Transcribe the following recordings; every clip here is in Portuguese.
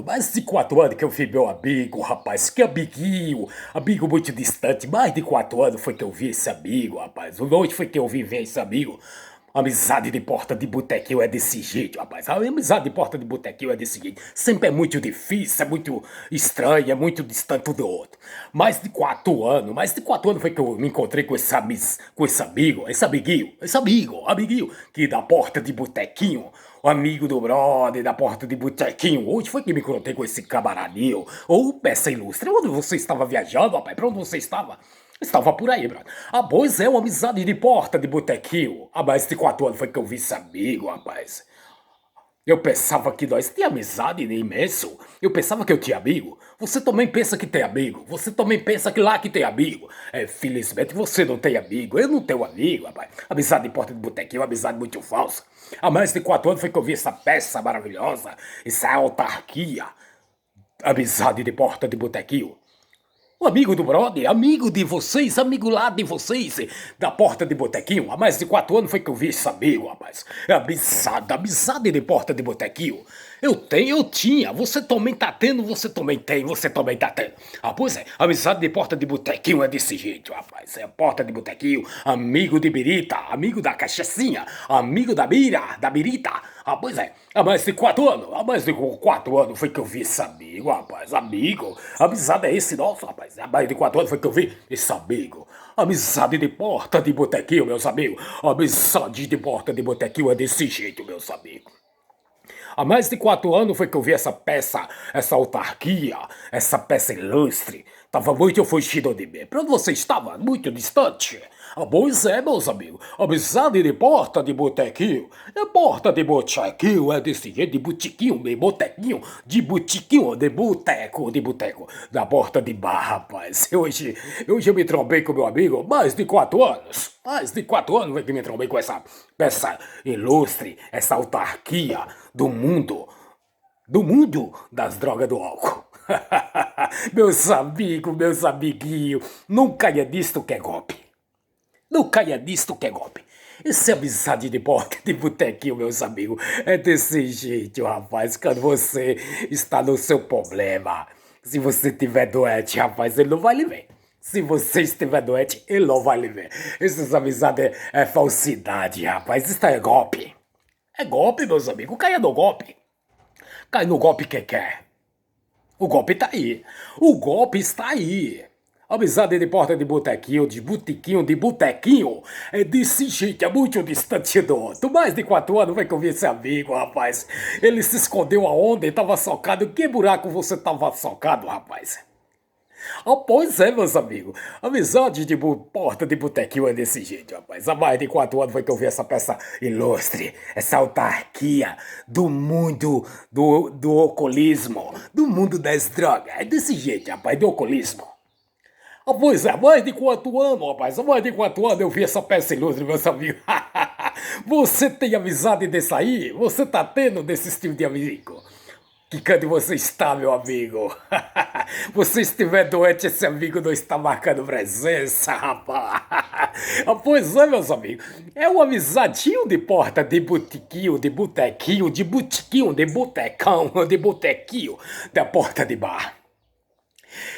mais de 4 anos que eu vi meu amigo, rapaz, que amiguinho, amigo muito distante, mais de 4 anos foi que eu vi esse amigo, rapaz, hoje foi que eu vi ver esse amigo. Amizade de porta de botequinho é desse jeito, rapaz, a amizade de porta de botequinho é desse jeito, sempre é muito difícil, é muito estranho, é muito distante um do outro. Mais de 4 anos foi que eu me encontrei com esse amigo, amiguinho, que da porta de botequinho, o amigo do brother da porta de botequinho. Hoje foi que me encontrei com esse camaradinho. Ou peça ilustre. Onde você estava viajando, rapaz? Pra onde você estava? Estava por aí, brother. Ah, pois é, uma amizade de porta de botequinho. Há mais de 4 anos foi que eu vi esse amigo, rapaz. Eu pensava que nós tínhamos amizade imenso. Eu pensava que eu tinha amigo. Você também pensa que tem amigo. Você também pensa que lá que tem amigo. É, felizmente você não tem amigo. Eu não tenho amigo, rapaz. Amizade de porta de botequinho, amizade muito falsa. Há mais de 4 anos foi que eu vi essa peça maravilhosa. Essa autarquia. Amizade de porta de botequinho. O amigo do brother, amigo de vocês, amigo lá de vocês, da porta de botequinho. Há mais de 4 anos foi que eu vi esse amigo, rapaz. É amizade de porta de botequinho. Eu tinha, você também tá tendo, você também tem, você também tá tendo. Ah, pois é, amizade de porta de botequinho é desse jeito, rapaz. É porta de botequinho, amigo de birita, amigo da cachaçinha, amigo da birita. Ah, pois é, há mais de 4 anos foi que eu vi esse amigo, rapaz, amigo. Amizade é esse nosso, rapaz. Há mais de 4 anos foi que eu vi esse amigo. Amizade de porta de botequinho, meus amigos. Amizade de porta de botequinho é desse jeito, meus amigos. Há mais de 4 anos foi que eu vi essa peça, essa autarquia, essa peça ilustre. Tava muito fugido de mim. Pra onde você estava? Muito distante. Ah, pois é, meus amigos. Amizade de porta de botequinho. É porta de botequinho, é desse jeito, de botequinho, de botequinho, de botequinho, de boteco. Da porta de bar, rapaz. Hoje eu me trombei com meu amigo mais de 4 anos. Mais de 4 anos foi que me trombei com essa peça ilustre, essa autarquia do mundo das drogas do álcool. Meus amigos, meus amiguinhos, não caia disto que é golpe. Não caia disto que é golpe. Essa amizade de porta de botequinho, meus amigos, é desse jeito, rapaz, quando você está no seu problema. Se você estiver doente, rapaz, ele não vai lhe ver. Se você estiver doente, ele não vai lhe ver. Essas amizades é falsidade, rapaz, isso é golpe. É golpe, meus amigos, caia no golpe. Cai no golpe que quer. O golpe tá aí. O golpe está aí. Amizade de porta de botequinho, de botequinho, de botequinho. É desse jeito, é muito distante do outro. Mais de 4 anos foi que eu vi esse amigo, rapaz. Ele se escondeu aonde? Ele tava socado. Que buraco você tava socado, rapaz? Ah, pois é, meus amigos. Amizade de porta de botequinho é desse jeito, rapaz. Há mais de 4 anos foi que eu vi essa peça ilustre, essa autarquia do mundo do alcoolismo, do mundo das drogas. É desse jeito, rapaz, do alcoolismo. Ah, pois é, há mais de 4 anos, rapaz. Há mais de 4 anos eu vi essa peça ilustre, meus amigos. Você tem amizade desse aí? Você tá tendo desse estilo de amigo? Que canto você está, meu amigo? Você estiver doente, esse amigo não está marcando presença, rapaz. Ah, pois é, meus amigos. É um amizadinho de porta, de botequinho, de botequinho, de botequinho, de botecão, de botequinho, da porta de bar.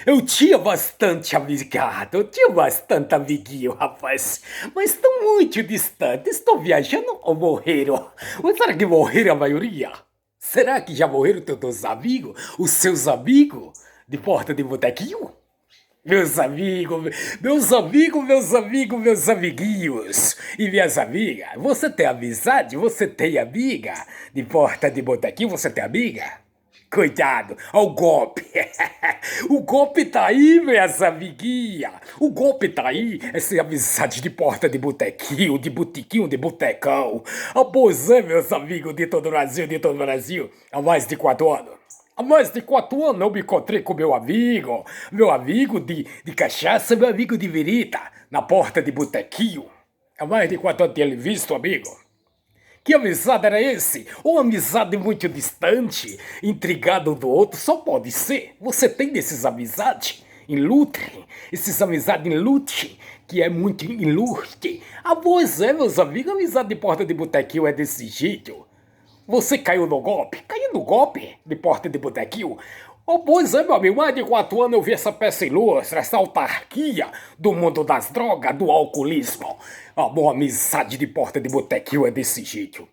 Eu tinha bastante amigado, eu tinha bastante amiguinho, rapaz. Mas estão muito distantes. Estão viajando ou morreram? Ou será que morreram a maioria? Será que já morreram teus amigos? Os seus amigos? De porta de botequinho? Meus amigos, meus amigos, meus amigos, meus amiguinhos e minhas amigas. Você tem amizade? Você tem amiga? De porta de botequinho, você tem amiga? Cuidado, ao golpe. O golpe tá aí, minhas amiguinhas. O golpe tá aí. Essa amizade de porta de botequinho, de botequinho, de botecão. Ah, pois é, meus amigos de todo o Brasil, de todo o Brasil. Há mais de 4 anos. Há mais de 4 anos eu me encontrei com meu amigo de cachaça, meu amigo de virita, na porta de botequinho. Há mais de 4 anos tinha visto, amigo. Que amizade era esse? Uma amizade muito distante, intrigado um do outro, só pode ser. Você tem desses amizades ilustres, esses amizades ilustres, que é muito ilustre. Ah, pois é, meus amigos, amizade de porta de botequinho é desse jeito. Você caiu no golpe? Caiu no golpe de porta de botequinho? Oh, pois é, meu amigo, mais de 4 anos eu vi essa peça ilustre, essa autarquia do mundo das drogas, do alcoolismo. A boa amizade de porta de botequinho é desse jeito.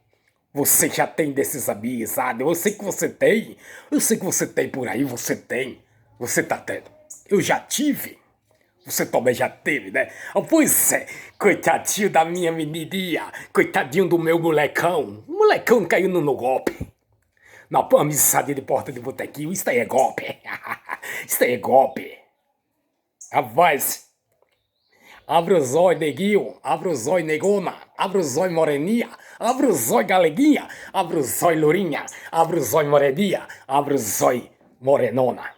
Você já tem desses amizades, eu sei que você tem. Eu sei que você tem por aí, você tem. Você tá tendo. Eu já tive. Você também já teve, né? Ah, pois é, coitadinho da minha menininha, coitadinho do meu molecão. O molecão caiu no golpe. Na amizade de porta de botequinho, isso aí é golpe. Isso aí é golpe. Rapaz, abre os olhos, neguinho, abre os olhos, negona, abre os olhos, moreninha, abre os olhos, galeguinha, abre os olhos, lourinha, abre os olhos, moreninha, abre os olhos, morenona.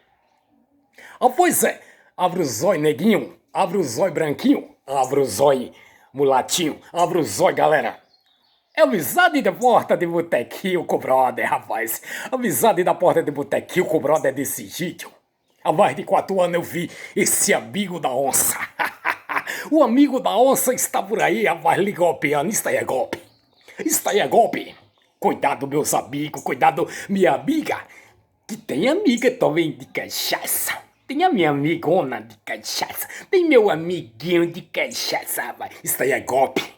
Ah, pois é, abre os olhos, neguinho, abre os olhos, branquinho, abre os olhos, mulatinho, abre os olhos, galera. É amizade da porta de botequinho com brother, rapaz. Amizade da porta de botequinho com brother desse jeito. Há mais de 4 anos eu vi esse amigo da onça. O amigo da onça está por aí, rapaz, lhe golpeando. Isso aí é golpe. Isso aí é golpe. Cuidado, meus amigos, cuidado, minha amiga. Que tem amiga também de cachaça. Tem a minha amigona de cachaça. Tem meu amiguinho de cachaça, rapaz. Isso aí é golpe.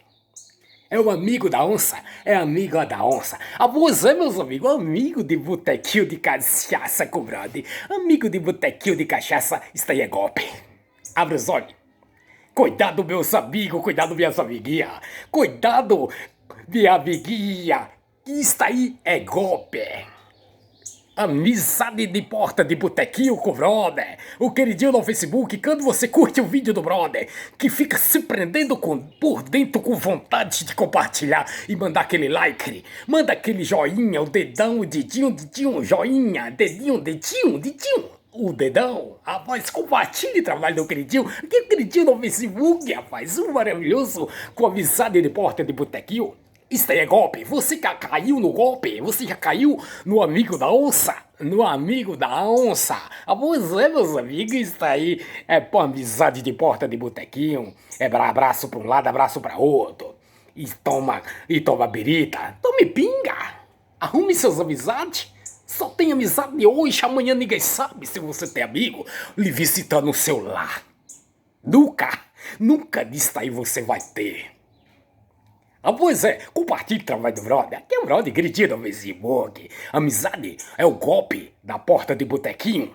É o amigo da onça, é amiga da onça. Ah, você, meus amigos, amigo de botequinho de cachaça, cobrade. Amigo de botequinho de cachaça, isso aí é golpe. Abre os olhos. Cuidado, meus amigos, cuidado, minhas amiguinhas. Cuidado, minha amiguinha. Isso aí é golpe. Amizade de porta de botequinho com o brother. O queridinho no Facebook, quando você curte o vídeo do brother, que fica se prendendo por dentro com vontade de compartilhar e mandar aquele like. Manda aquele joinha, o dedão, o dedinho, joinha, dedinho, dedinho. O dedão, rapaz, compartilhe o trabalho do queridinho, que é o queridinho no Facebook, rapaz, um maravilhoso, com amizade de porta de botequinho. Isso aí é golpe, você já caiu no golpe, você já caiu no amigo da onça, no amigo da onça. Ah, pois é, meus amigos, isso aí é por amizade de porta de botequinho, é abraço pra um lado, abraço pra outro, e toma birita, tome pinga, arrume seus amizades. Só tem amizade de hoje, amanhã ninguém sabe se você tem amigo lhe visitando no seu lar. Nunca disso aí você vai ter. Ah, pois é, compartilhe o trabalho do brother. Aqui é o brother gritinho no Facebook. Amizade é o golpe da porta de botequinho.